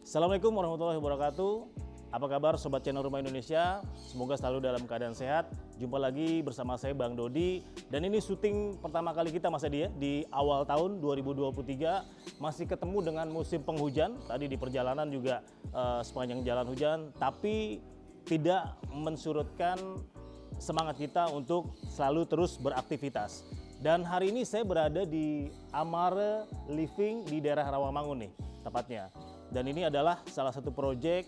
Assalamualaikum warahmatullahi wabarakatuh. Apa kabar Sobat Channel Rumah Indonesia? Semoga selalu dalam keadaan sehat. Jumpa lagi bersama saya Bang Dodi. Dan ini syuting pertama kali kita Mas Adi ya, di awal tahun 2023. Masih ketemu dengan musim penghujan. Tadi di perjalanan juga sepanjang jalan hujan. Tapi tidak mensurutkan semangat kita untuk selalu terus beraktivitas. Dan hari ini saya berada di Amare Living di daerah Rawamangun nih tepatnya. Dan ini adalah salah satu proyek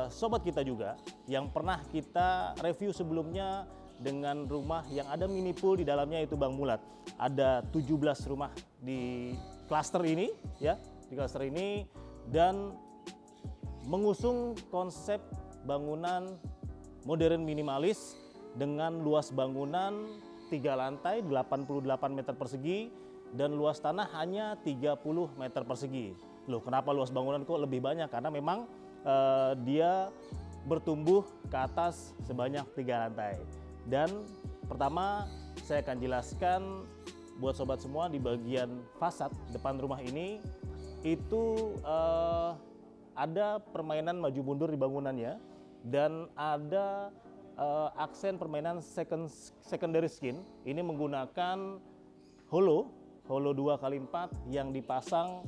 sobat kita juga yang pernah kita review sebelumnya dengan rumah yang ada mini pool di dalamnya, itu Bang Mulat. Ada 17 rumah di klaster ini ya, di klaster ini, dan mengusung konsep bangunan modern minimalis dengan luas bangunan 3 lantai 88 meter persegi dan luas tanah hanya 30 meter persegi. Loh, kenapa luas bangunan kok lebih banyak? Karena memang dia bertumbuh ke atas sebanyak 3 lantai. Dan pertama saya akan jelaskan buat sobat semua, di bagian fasad depan rumah ini itu ada permainan maju mundur di bangunannya, dan ada aksen permainan secondary skin. Ini menggunakan holo 2x4 yang dipasang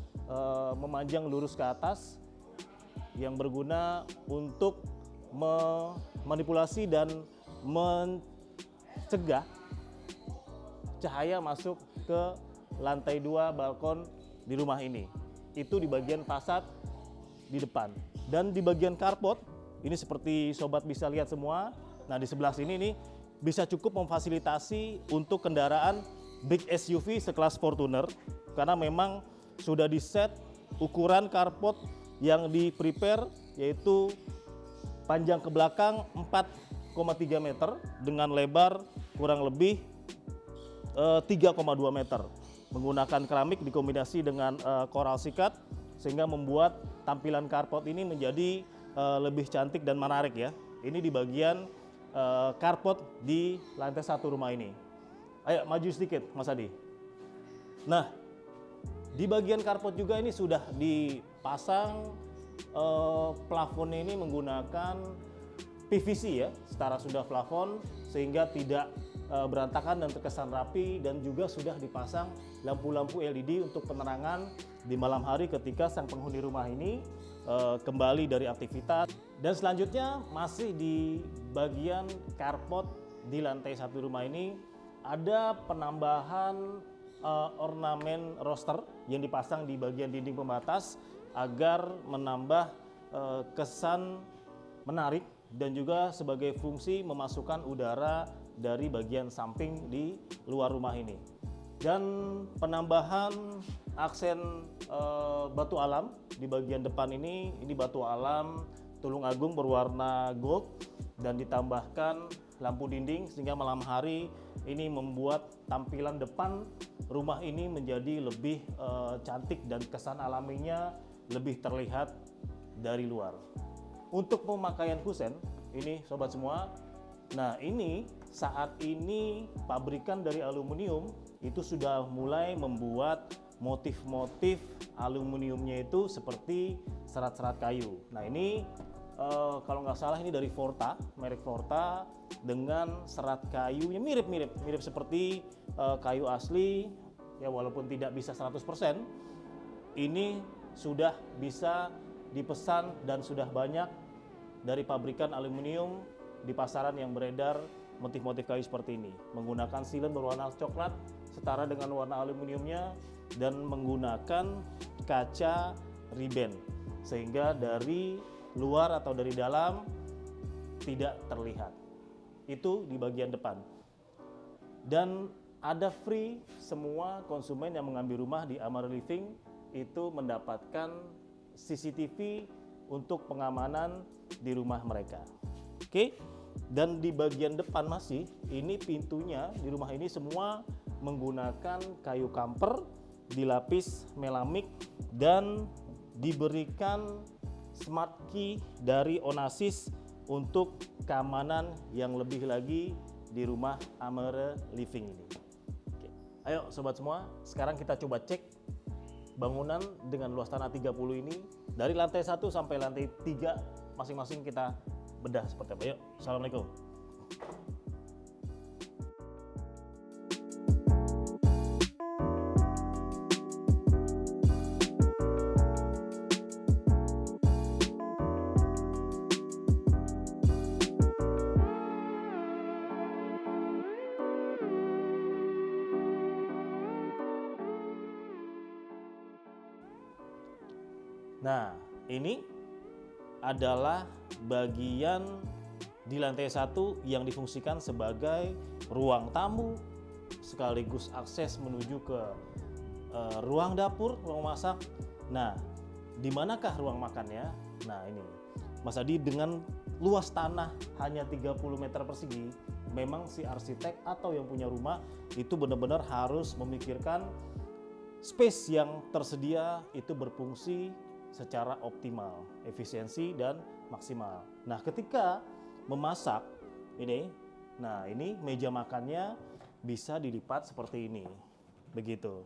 memanjang lurus ke atas, yang berguna untuk memanipulasi dan mencegah cahaya masuk ke lantai 2 balkon di rumah ini. Itu di bagian fasad di depan. Dan di bagian carport, ini seperti sobat bisa lihat semua. Nah, di sebelah sini nih bisa cukup memfasilitasi untuk kendaraan big SUV sekelas Fortuner, karena memang sudah di-set ukuran carport yang di-prepare, yaitu panjang ke belakang 4,3 meter dengan lebar kurang lebih 3,2 meter. Menggunakan keramik dikombinasi dengan koral sikat, sehingga membuat tampilan carport ini menjadi lebih cantik dan menarik ya. Ini di bagian carport di lantai 1 rumah ini. Ayo maju sedikit Mas Adi. Nah, di bagian carport juga ini sudah dipasang plafon ini menggunakan PVC ya, setara sudah plafon sehingga tidak berantakan dan terkesan rapi, dan juga sudah dipasang lampu-lampu LED untuk penerangan di malam hari ketika sang penghuni rumah ini kembali dari aktivitas. Dan selanjutnya masih di bagian carport di lantai 1 rumah ini ada penambahan ornamen roster yang dipasang di bagian dinding pembatas agar menambah kesan menarik dan juga sebagai fungsi memasukkan udara dari bagian samping di luar rumah ini. Dan penambahan aksen batu alam di bagian depan ini batu alam Tulung Agung berwarna gold dan ditambahkan lampu dinding, sehingga malam hari ini membuat tampilan depan rumah ini menjadi lebih cantik dan kesan alaminya lebih terlihat dari luar. Untuk pemakaian kusen ini sobat semua, nah ini saat ini pabrikan dari aluminium itu sudah mulai membuat motif-motif aluminiumnya itu seperti serat-serat kayu. Nah ini kalau nggak salah ini dari Forta, merek Forta, dengan serat kayunya mirip seperti kayu asli ya, walaupun tidak bisa 100%. Ini sudah bisa dipesan dan sudah banyak dari pabrikan aluminium di pasaran yang beredar motif-motif kayu seperti ini, menggunakan silen berwarna coklat setara dengan warna aluminiumnya dan menggunakan kaca riben, sehingga dari luar atau dari dalam tidak terlihat. Itu di bagian depan. Dan ada free, semua konsumen yang mengambil rumah di Amare Living itu mendapatkan CCTV untuk pengamanan di rumah mereka. Oke. Dan di bagian depan masih, ini pintunya di rumah ini semua menggunakan kayu kamper, dilapis melamik, dan diberikan smart key dari Onassis untuk keamanan yang lebih lagi di rumah Amare Living ini. Oke. Ayo sobat semua, sekarang kita coba cek bangunan dengan luas tanah 30 ini dari lantai 1 sampai lantai 3 masing-masing kita bedah seperti apa. Yuk, assalamualaikum. Nah, ini adalah bagian di lantai 1 yang difungsikan sebagai ruang tamu sekaligus akses menuju ke ruang dapur, ruang masak. Nah, di manakah ruang makannya? Nah, ini Mas Adi, dengan luas tanah hanya 30 meter persegi, memang si arsitek atau yang punya rumah itu benar-benar harus memikirkan space yang tersedia itu berfungsi secara optimal, efisiensi dan maksimal. Nah, ketika memasak ini, nah ini meja makannya bisa dilipat seperti ini, begitu.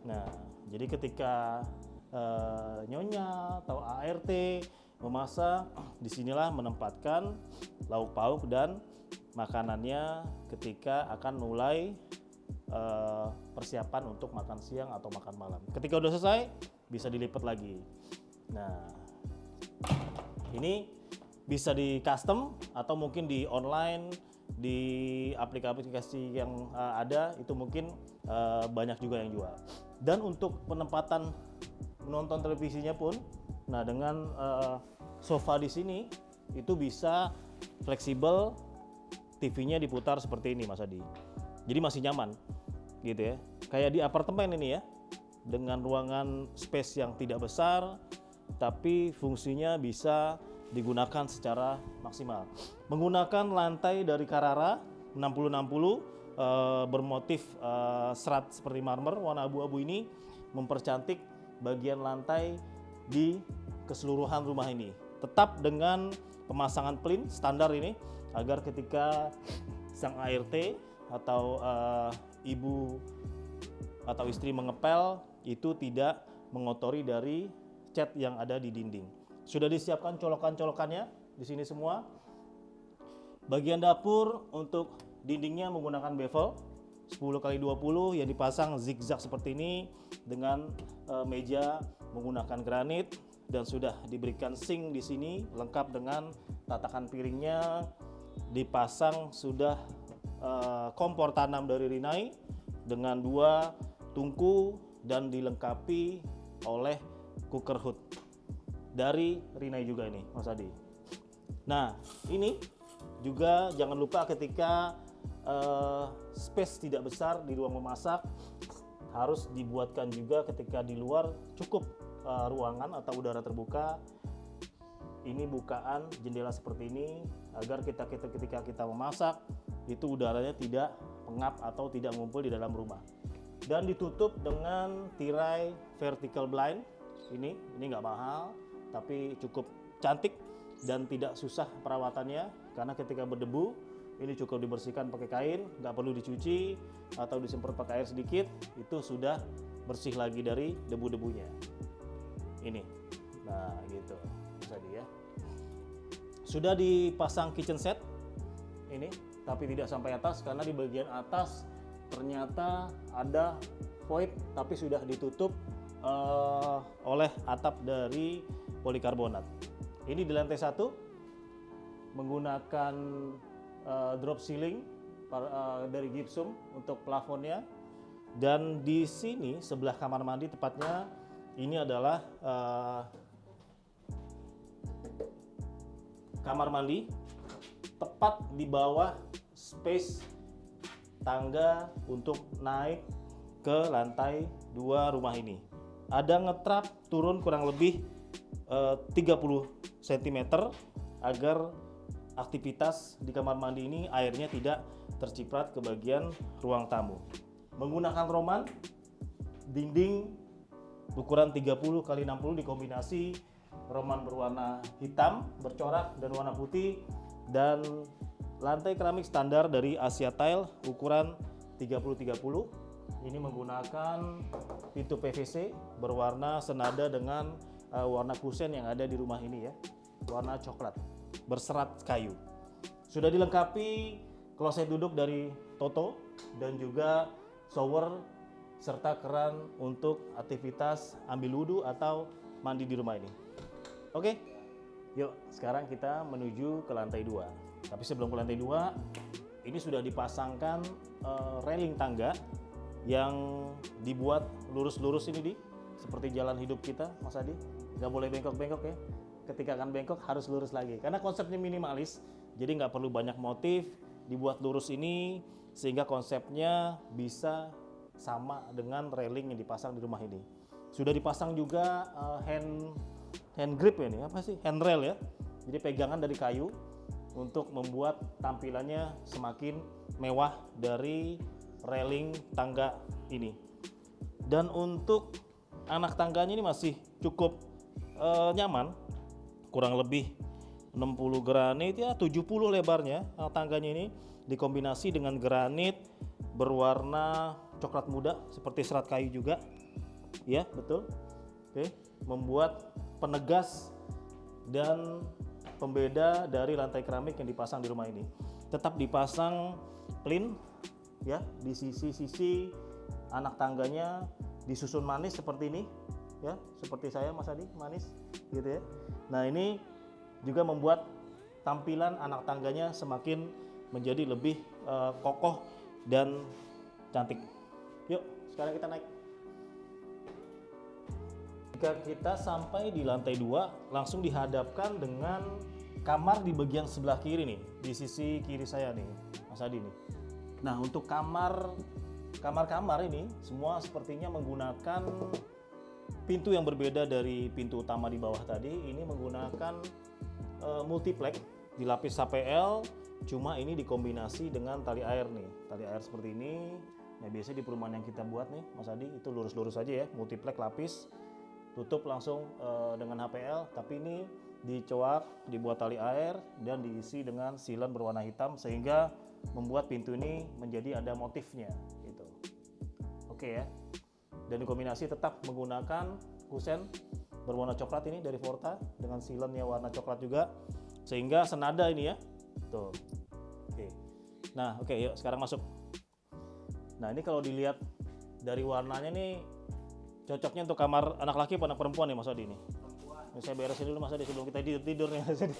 Nah, jadi ketika nyonya atau ART memasak, disinilah menempatkan lauk pauk dan makanannya ketika akan mulai persiapan untuk makan siang atau makan malam. Ketika udah selesai, bisa dilipat lagi. Nah, ini bisa di custom atau mungkin di online, di aplikasi yang ada itu mungkin banyak juga yang jual. Dan untuk penempatan menonton televisinya pun, nah dengan sofa di sini itu bisa fleksibel, TV-nya diputar seperti ini Mas Adi. Jadi masih nyaman gitu ya. Kayak di apartemen ini ya, dengan ruangan space yang tidak besar tapi fungsinya bisa digunakan secara maksimal. Menggunakan lantai dari Carrara 60-60 bermotif serat seperti marmer warna abu-abu ini mempercantik bagian lantai di keseluruhan rumah ini. Tetap dengan pemasangan plin standar ini agar ketika sang ART atau ibu atau istri mengepel itu tidak mengotori dari cat yang ada di dinding. Sudah disiapkan colokan-colokannya di sini semua. Bagian dapur untuk dindingnya menggunakan bevel 10x20 yang dipasang zigzag seperti ini dengan meja menggunakan granit dan sudah diberikan sink di sini lengkap dengan tatakan piringnya, dipasang sudah kompor tanam dari Rinnai dengan 2 tungku dan dilengkapi oleh cooker hood dari Rinnai juga ini Mas Adi. Nah, ini juga jangan lupa ketika space tidak besar di ruang memasak harus dibuatkan juga ketika di luar cukup ruangan atau udara terbuka. Ini bukaan jendela seperti ini agar ketika kita memasak itu udaranya tidak pengap atau tidak ngumpul di dalam rumah. Dan ditutup dengan tirai vertical blind. Ini nggak mahal tapi cukup cantik dan tidak susah perawatannya karena ketika berdebu ini cukup dibersihkan pakai kain, nggak perlu dicuci atau disemprot pakai air sedikit, itu sudah bersih lagi dari debu-debunya. Ini, nah gitu, tadi ya. Sudah dipasang kitchen set ini, tapi tidak sampai atas karena di bagian atas ternyata ada void tapi sudah ditutup oleh atap dari polikarbonat. Ini di lantai 1 menggunakan drop ceiling dari gypsum untuk plafonnya, dan di sini sebelah kamar mandi tepatnya ini adalah kamar mandi tepat di bawah space tangga untuk naik ke lantai 2 rumah ini. Ada ngetrap turun kurang lebih 30 cm agar aktivitas di kamar mandi ini airnya tidak terciprat ke bagian ruang tamu. Menggunakan roman dinding ukuran 30x60 dikombinasi roman berwarna hitam bercorak dan warna putih, dan lantai keramik standar dari Asia Tile ukuran 30x30. Ini menggunakan pintu PVC berwarna senada dengan warna kusen yang ada di rumah ini ya, warna coklat berserat kayu. Sudah dilengkapi kloset duduk dari Toto dan juga shower serta keran untuk aktivitas ambil wudhu atau mandi di rumah ini. Oke, yuk sekarang kita menuju ke lantai 2. Tapi sebelum ke lantai 2, ini sudah dipasangkan railing tangga yang dibuat lurus-lurus ini seperti jalan hidup kita, Mas Adi. Nggak boleh bengkok-bengkok ya. Ketika akan bengkok harus lurus lagi. Karena konsepnya minimalis, jadi nggak perlu banyak motif, dibuat lurus ini sehingga konsepnya bisa sama dengan railing yang dipasang di rumah ini. Sudah dipasang juga hand grip ya, ini apa sih? Handrail ya. Jadi pegangan dari kayu untuk membuat tampilannya semakin mewah dari railing tangga ini. Dan untuk anak tangganya ini masih cukup nyaman, kurang lebih 60 granit ya, 70 lebarnya anak tangganya ini, dikombinasi dengan granit berwarna coklat muda seperti serat kayu juga ya, betul. Oke, membuat penegas dan pembeda dari lantai keramik yang dipasang di rumah ini. Tetap dipasang plin ya di sisi-sisi anak tangganya, disusun manis seperti ini ya, seperti saya Mas Adi, manis gitu ya. Nah, ini juga membuat tampilan anak tangganya semakin menjadi lebih kokoh dan cantik. Yuk, sekarang kita naik. Jika kita sampai di lantai 2, langsung dihadapkan dengan kamar di bagian sebelah kiri nih, di sisi kiri saya nih, Mas Adi nih. Nah, untuk kamar-kamar ini semua sepertinya menggunakan pintu yang berbeda dari pintu utama di bawah tadi. Ini menggunakan multiplex dilapis HPL, cuma ini dikombinasi dengan tali air nih, tali air seperti ini. Nah, biasanya di perumahan yang kita buat nih, Mas Adi, itu lurus-lurus aja ya, multiplex lapis, tutup langsung dengan HPL. Tapi ini dicoak, dibuat tali air dan diisi dengan sealant berwarna hitam sehingga membuat pintu ini menjadi ada motifnya gitu. Oke ya. Dan dikombinasi tetap menggunakan kusen berwarna coklat ini dari Forta dengan sealantnya warna coklat juga sehingga senada ini ya. Tuh. Oke. Nah, oke, yuk sekarang masuk. Nah, ini kalau dilihat dari warnanya nih cocoknya untuk kamar anak laki atau anak perempuan nih Mas Adi nih. Ini saya beresin dulu Mas Adi sebelum kita tidur nih Mas Adi.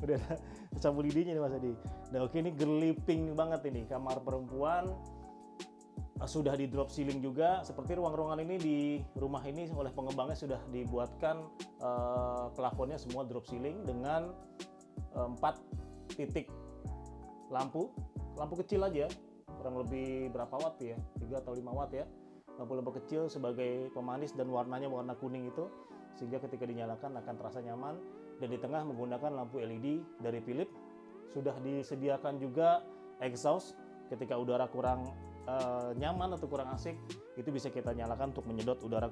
Udah ada sapu lidinya nih Mas Adi. Nah, oke, ini gerliping banget ini kamar perempuan. Sudah di drop ceiling juga, seperti ruang-ruangan ini di rumah ini oleh pengembangnya sudah dibuatkan plafonnya semua drop ceiling dengan 4 titik lampu kecil aja, kurang lebih berapa watt ya, 3 atau 5 watt ya, lampu-lampu kecil sebagai pemanis dan warnanya warna kuning itu sehingga ketika dinyalakan akan terasa nyaman. Dan di tengah menggunakan lampu LED dari Philips. Sudah disediakan juga exhaust ketika udara kurang nyaman atau kurang asik, itu bisa kita nyalakan untuk menyedot udara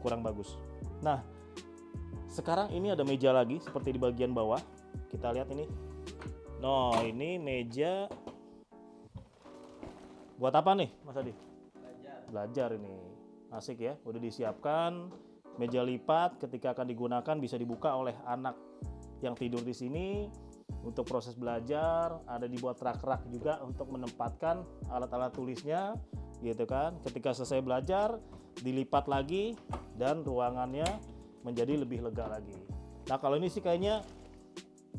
kurang bagus. Nah, sekarang ini ada meja lagi seperti di bagian bawah. Kita lihat ini. Nah, ini meja buat apa nih, Mas Adi? Belajar ini. Asik ya, udah disiapkan meja lipat, ketika akan digunakan bisa dibuka oleh anak yang tidur di sini. Untuk proses belajar ada dibuat rak-rak juga untuk menempatkan alat-alat tulisnya gitu kan. Ketika selesai belajar dilipat lagi dan ruangannya menjadi lebih lega lagi. Nah, kalau ini sih kayaknya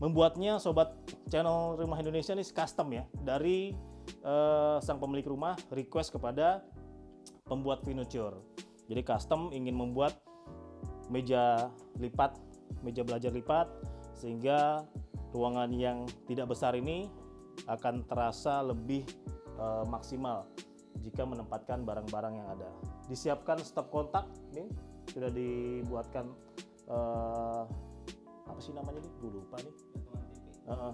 membuatnya sobat channel Rumah Indonesia nih custom ya, dari sang pemilik rumah request kepada pembuat furniture. Jadi custom ingin membuat meja belajar lipat sehingga ruangan yang tidak besar ini akan terasa lebih maksimal jika menempatkan barang-barang yang ada. Disiapkan stop kontak, ini sudah dibuatkan apa sih namanya nih? Gue lupa nih.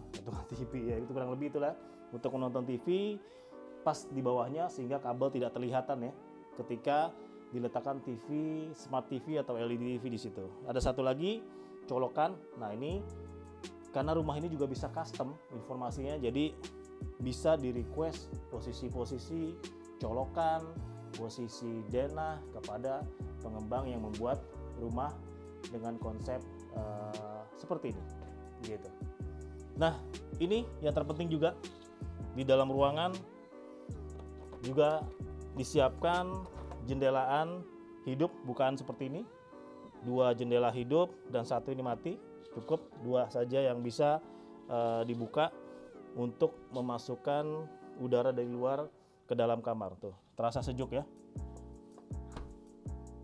Gantungan TV ya, itu kurang lebih itulah untuk menonton TV pas di bawahnya sehingga kabel tidak terlihatan ya ketika diletakkan TV, smart TV atau LED TV di situ. Ada satu lagi colokan. Nah, ini karena rumah ini juga bisa custom informasinya, jadi bisa di request posisi-posisi colokan posisi denah kepada pengembang yang membuat rumah dengan konsep seperti ini gitu. Nah, ini yang terpenting juga di dalam ruangan juga disiapkan jendelaan hidup, bukaan seperti ini. 2 jendela hidup dan 1 ini mati. Cukup 2 saja yang bisa dibuka untuk memasukkan udara dari luar ke dalam kamar. Tuh, terasa sejuk ya.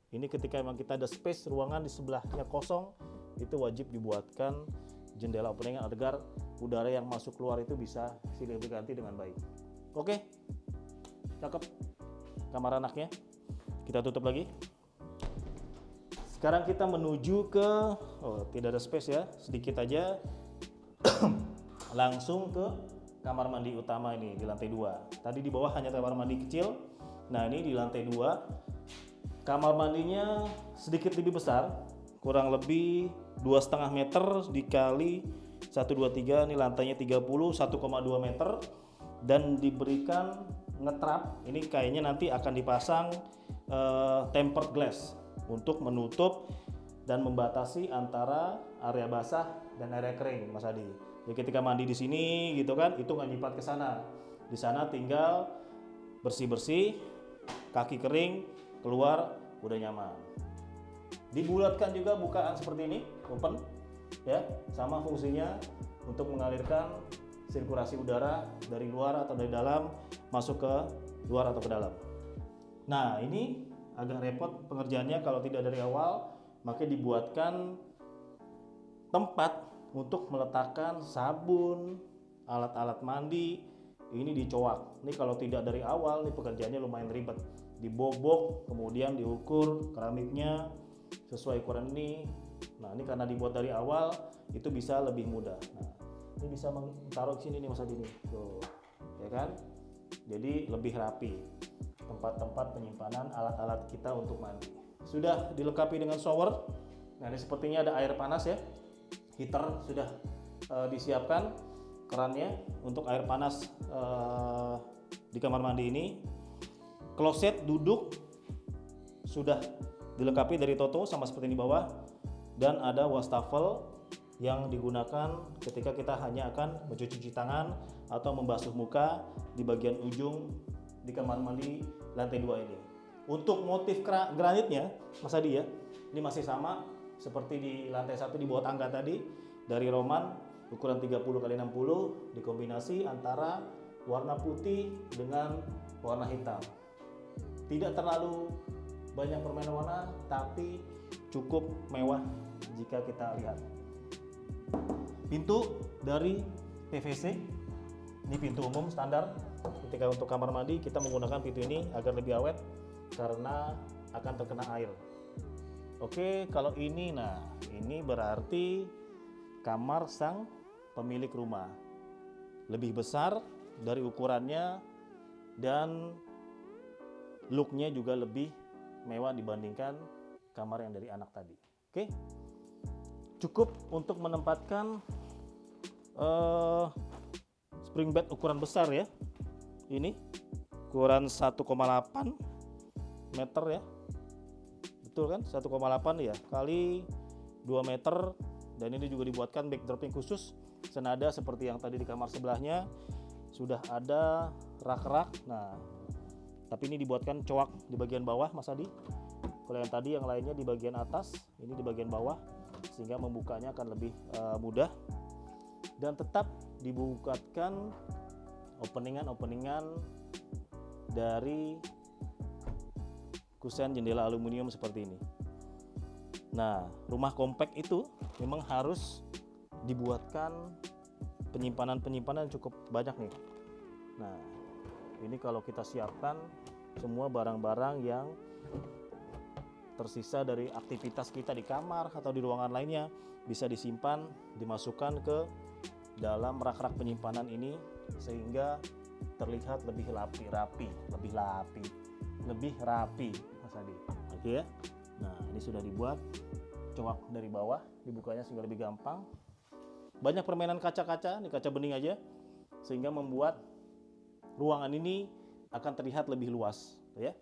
Ini ketika memang kita ada space ruangan di sebelahnya kosong, itu wajib dibuatkan jendela opening agar udara yang masuk keluar itu bisa silih berganti dengan baik. Oke, cakep kamar anaknya. Kita tutup lagi. Sekarang kita menuju ke, tidak ada space ya, sedikit aja. Langsung ke kamar mandi utama ini di lantai 2. Tadi di bawah hanya kamar mandi kecil. Nah, ini di lantai 2. Kamar mandinya sedikit lebih besar, kurang lebih 2,5 meter dikali 1, 2, 3, ini lantainya 30, 1,2 meter, dan diberikan ngetrap. Ini kayaknya nanti akan dipasang tempered glass untuk menutup dan membatasi antara area basah dan area kering, Mas Adi. Jadi ketika mandi di sini gitu kan, itu nggak nyipat ke sana. Di sana tinggal bersih-bersih, kaki kering, keluar udah nyaman. Dibulatkan juga bukaan seperti ini, open ya, sama fungsinya untuk mengalirkan sirkulasi udara dari luar atau dari dalam masuk ke luar atau ke dalam. Nah, ini agak repot pengerjaannya kalau tidak dari awal, maka dibuatkan tempat untuk meletakkan sabun, alat-alat mandi. Ini dicoak. Ini kalau tidak dari awal, ini pekerjaannya lumayan ribet. Dibobok, kemudian diukur keramiknya sesuai ukuran ini. Nah, ini karena dibuat dari awal, itu bisa lebih mudah. Nah, ini bisa taruh di sini nih Mas Adi nih. Tuh, ya kan? Jadi lebih rapi tempat-tempat penyimpanan alat-alat kita untuk mandi. Sudah dilengkapi dengan shower. Nah, ini sepertinya ada air panas ya. Heater sudah disiapkan, kerannya untuk air panas di kamar mandi ini. Kloset duduk sudah dilengkapi dari Toto sama seperti di bawah, dan ada wastafel yang digunakan ketika kita hanya akan mencuci tangan atau membasuh muka di bagian ujung di kamar mandi lantai 2 ini. Untuk motif granitnya, Mas Adi ya, ini masih sama seperti di lantai 1 di bawah tangga tadi, dari Roman ukuran 30 x 60 dikombinasi antara warna putih dengan warna hitam. Tidak terlalu banyak permainan warna, tapi cukup mewah jika kita lihat. Pintu dari PVC, ini pintu umum standar. Ketika untuk kamar mandi kita menggunakan pintu ini agar lebih awet karena akan terkena air. Oke, kalau ini, nah ini berarti kamar sang pemilik rumah. Lebih besar dari ukurannya dan looknya juga lebih mewah dibandingkan kamar yang dari anak tadi. Oke, cukup untuk menempatkan spring bed ukuran besar ya. Ini ukuran 1,8 meter ya, betul kan, 1,8 ya kali 2 meter, dan ini juga dibuatkan backdroping khusus senada seperti yang tadi di kamar sebelahnya. Sudah ada rak-rak. Nah, tapi ini dibuatkan coak di bagian bawah Mas Adi. Kalau yang tadi yang lainnya di bagian atas, ini di bagian bawah, sehingga membukanya akan lebih mudah. Dan tetap dibukakan openingan dari kusen jendela aluminium seperti ini. Nah, rumah kompak itu memang harus dibuatkan penyimpanan cukup banyak nih. Nah, ini kalau kita siapkan semua barang-barang yang tersisa dari aktivitas kita di kamar atau di ruangan lainnya bisa disimpan, dimasukkan ke dalam rak-rak penyimpanan ini sehingga terlihat lebih rapi Mas Adi. Oke ya. Nah, ini sudah dibuat coak dari bawah, dibukanya sehingga lebih gampang. Banyak permainan kaca-kaca, ini kaca bening aja, sehingga membuat ruangan ini akan terlihat lebih luas, ya.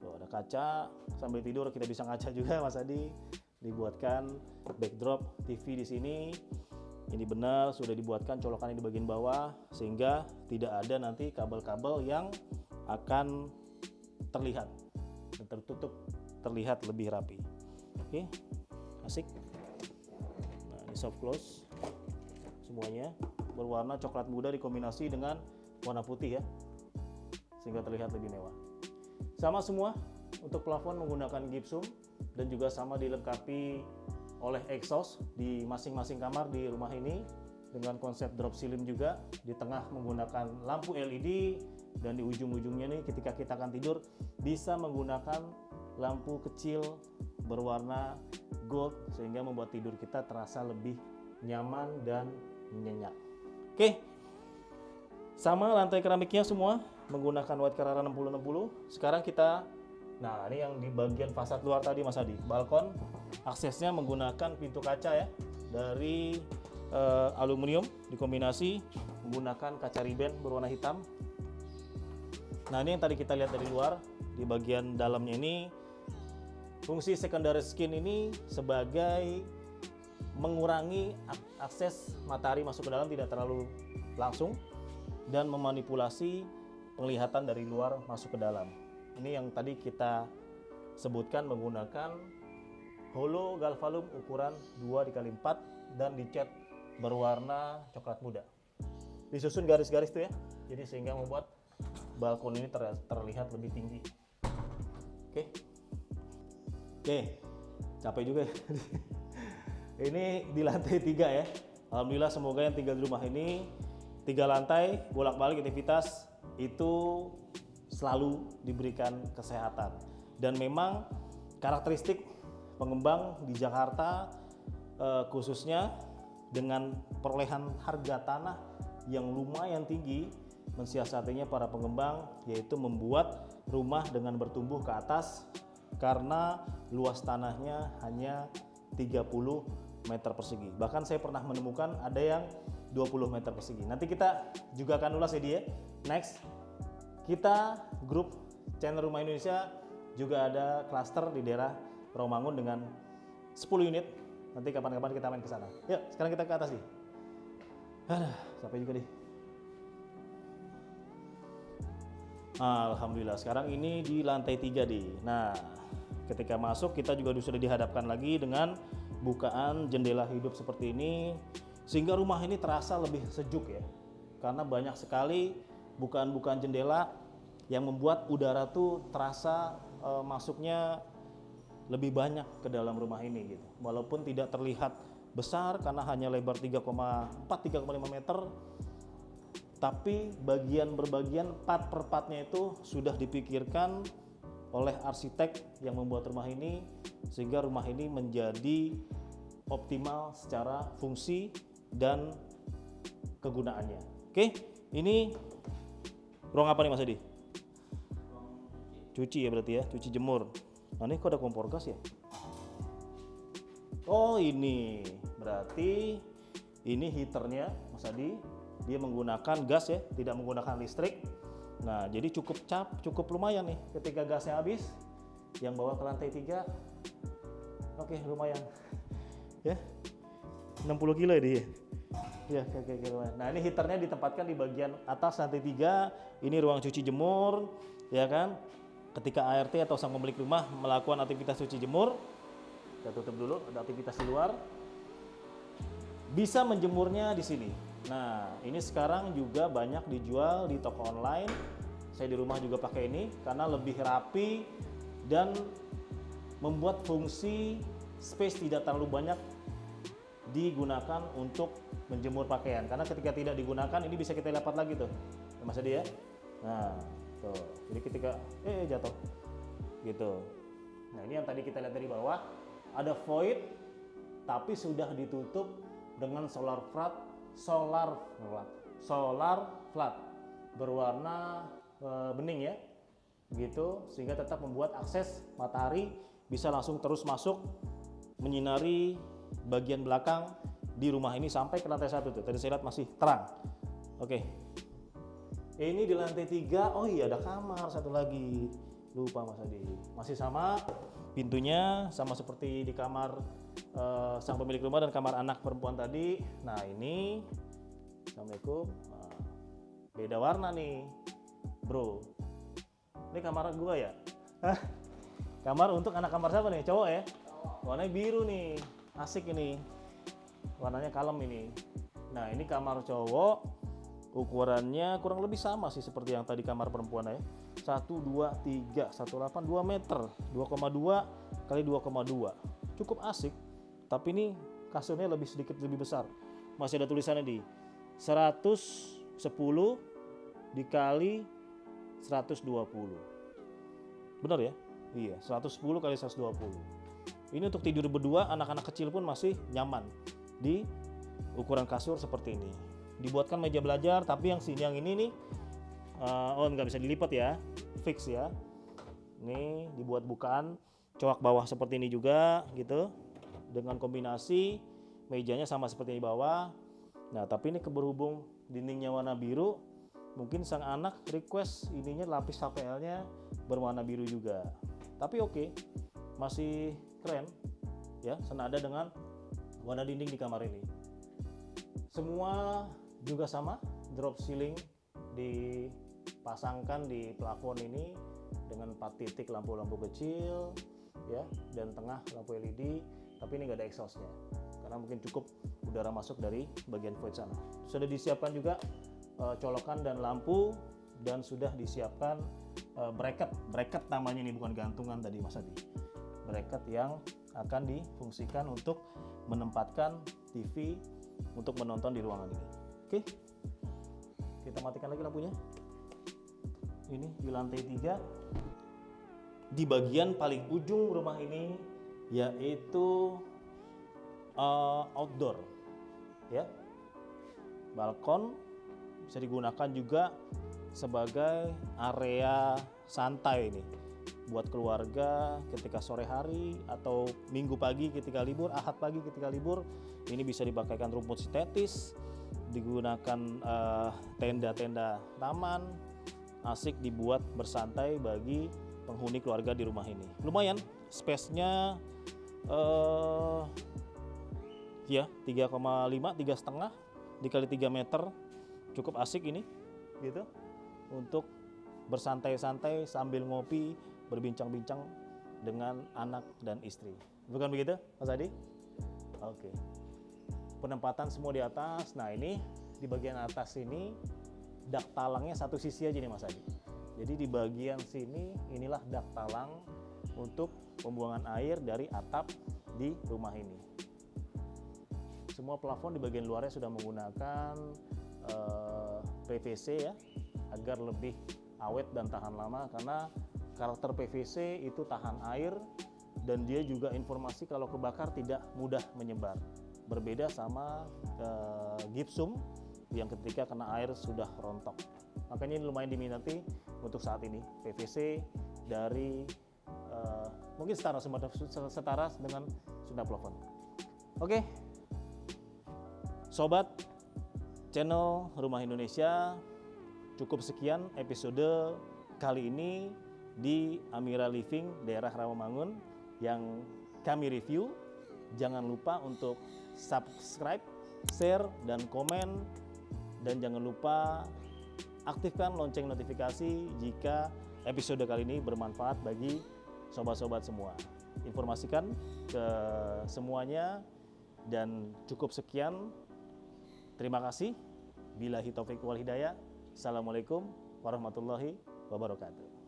Tuh, ada kaca, sambil tidur kita bisa ngaca juga Mas Adi. Dibuatkan backdrop TV di sini. Ini benar sudah dibuatkan colokannya di bagian bawah sehingga tidak ada nanti kabel-kabel yang akan terlihat dan tertutup, terlihat lebih rapi. Oke, asik. Nah, ini soft close semuanya berwarna coklat muda dikombinasi dengan warna putih ya, sehingga terlihat lebih mewah. Sama semua untuk plafon menggunakan gypsum dan juga sama dilengkapi oleh exhaust di masing-masing kamar di rumah ini dengan konsep drop ceiling juga. Di tengah menggunakan lampu LED dan di ujung-ujungnya nih ketika kita akan tidur bisa menggunakan lampu kecil berwarna gold sehingga membuat tidur kita terasa lebih nyaman dan nyenyak. Oke, sama lantai keramiknya semua menggunakan white Carrara 6060. Sekarang kita, nah ini yang di bagian fasad luar tadi Mas Adi, balkon aksesnya menggunakan pintu kaca ya dari aluminium dikombinasi menggunakan kaca riben berwarna hitam. Nah ini yang tadi kita lihat dari luar, di bagian dalamnya ini fungsi secondary skin ini sebagai mengurangi akses matahari masuk ke dalam tidak terlalu langsung dan memanipulasi penglihatan dari luar masuk ke dalam. Ini yang tadi kita sebutkan menggunakan holo galvalum ukuran 2x4 dan dicat berwarna coklat muda. Disusun garis-garis tuh ya, jadi sehingga membuat balkon ini terlihat lebih tinggi. Oke, capek juga ya. Ini di lantai 3 ya. Alhamdulillah semoga yang tinggal di rumah ini 3 lantai bolak-balik aktivitas itu selalu diberikan kesehatan. Dan memang karakteristik pengembang di Jakarta khususnya dengan perolehan harga tanah yang lumayan tinggi mensiasatinya para pengembang yaitu membuat rumah dengan bertumbuh ke atas karena luas tanahnya hanya 30 meter persegi. Bahkan saya pernah menemukan ada yang 20 meter persegi. Nanti kita juga akan ulas ya dia. Next, kita grup channel Rumah Indonesia juga ada klaster di daerah Rawamangun dengan 10 unit. Nanti kapan-kapan kita main ke sana. Yuk, sekarang kita ke atas nih. Sampai juga deh. Alhamdulillah, sekarang ini di lantai 3 nih. Nah, ketika masuk kita juga sudah dihadapkan lagi dengan bukaan jendela hidup seperti ini sehingga rumah ini terasa lebih sejuk ya. Karena banyak sekali bukaan-bukaan jendela yang membuat udara tuh terasa masuknya lebih banyak ke dalam rumah ini gitu. Walaupun tidak terlihat besar karena hanya lebar 3,5 meter, tapi berbagian part per partnya itu sudah dipikirkan oleh arsitek yang membuat rumah ini sehingga rumah ini menjadi optimal secara fungsi dan kegunaannya. Oke, ini ruang apa nih Mas Adi? Cuci ya berarti ya, cuci jemur. Nah ini kok ada kompor gas ya? Oh ini berarti ini heaternya Mas Adi, dia menggunakan gas ya, tidak menggunakan listrik. Nah jadi cukup lumayan nih ketika gasnya habis, yang bawa ke lantai 3, oke lumayan ya, 60 kilo ya dia. Ya kayak lumayan. Nah ini heaternya ditempatkan di bagian atas lantai 3, ini ruang cuci jemur ya kan. Ketika ART atau sang pemilik rumah melakukan aktivitas cuci jemur, kita tutup dulu, ada aktivitas di luar, bisa menjemurnya di sini. Nah, ini sekarang juga banyak dijual di toko online. Saya di rumah juga pakai ini karena lebih rapi dan membuat fungsi space tidak terlalu banyak digunakan untuk menjemur pakaian. Karena ketika tidak digunakan, ini bisa kita lipat lagi tuh, Mas Adi ya. Nah, tuh. Jadi ketika jatuh gitu. Nah ini yang tadi kita lihat dari bawah, ada void tapi sudah ditutup dengan solar flat berwarna bening ya gitu, sehingga tetap membuat akses matahari bisa langsung terus masuk menyinari bagian belakang di rumah ini sampai ke lantai 1 tuh. Tadi saya lihat masih terang. Oke. Ini di lantai 3, oh iya ada kamar satu lagi Lupa Mas Adi. Masih sama pintunya, sama seperti di kamar sang pemilik rumah dan kamar anak perempuan tadi. Nah ini, Assalamualaikum. Nah, beda warna nih, bro. Ini kamar gua ya? Hah? Kamar untuk anak kamar siapa nih? Cowok ya? Warnanya biru nih, asik ini. Warnanya kalem ini. Nah ini kamar cowok, ukurannya kurang lebih sama sih seperti yang tadi kamar perempuan ya. 1, 2, 3, 1,8, 2 meter, 2,2 kali 2,2. Cukup asik, tapi ini kasurnya sedikit lebih besar. Masih ada tulisannya di 110 dikali 120. Benar ya? Iya, 110 kali 120. Ini untuk tidur berdua, anak-anak kecil pun masih nyaman di ukuran kasur seperti ini. Dibuatkan meja belajar, tapi yang ini nih, nggak bisa dilipat ya, fix ya. Ini dibuat bukaan coak bawah seperti ini juga, gitu, dengan kombinasi mejanya sama seperti di bawah. Nah, tapi ini berhubung dindingnya warna biru, mungkin sang anak request ininya lapis HPL-nya berwarna biru juga. Tapi oke, masih keren ya, senada dengan warna dinding di kamar ini. Semua juga sama, drop ceiling dipasangkan di plafon ini dengan 4 titik lampu-lampu kecil ya, dan tengah lampu LED, tapi ini nggak ada exhaustnya karena mungkin cukup udara masuk dari bagian void sana. Sudah disiapkan juga colokan dan lampu, dan sudah disiapkan bracket namanya ini, bukan gantungan tadi Mas Adi. Bracket yang akan difungsikan untuk menempatkan TV untuk menonton di ruangan ini. Oke, kita matikan lagi lampunya. Ini di lantai 3, di bagian paling ujung rumah ini, yaitu outdoor ya, balkon bisa digunakan juga sebagai area santai ini buat keluarga ketika sore hari atau minggu pagi ketika libur, ahad pagi ketika libur. Ini bisa dipakaikan rumput sintetis, digunakan tenda-tenda taman, asik dibuat bersantai bagi penghuni keluarga di rumah ini. Lumayan space-nya ya 3,5, 3,5 dikali 3 meter, cukup asik ini gitu untuk bersantai-santai sambil ngopi, berbincang-bincang dengan anak dan istri. Bukan begitu Mas Adi? Oke. Penempatan semua di atas. Nah ini di bagian atas ini dak talangnya satu sisi aja nih Mas Adi. Jadi di bagian sini inilah dak talang untuk pembuangan air dari atap di rumah ini. Semua plafon di bagian luarnya sudah menggunakan PVC ya, agar lebih awet dan tahan lama, karena karakter PVC itu tahan air dan dia juga informasi kalau kebakar tidak mudah menyebar. Berbeda sama gypsum yang ketika kena air sudah rontok. Makanya ini lumayan diminati untuk saat ini PVC dari mungkin setara dengan Sunda plafon. Oke, sobat channel Rumah Indonesia, cukup sekian episode kali ini di Amira Living daerah Rawamangun yang kami review. Jangan lupa untuk subscribe, share, dan komen, dan jangan lupa aktifkan lonceng notifikasi jika episode kali ini bermanfaat bagi sobat-sobat semua. Informasikan ke semuanya, dan cukup sekian. Terima kasih. Billahi taufiq wal hidayah. Assalamualaikum warahmatullahi wabarakatuh.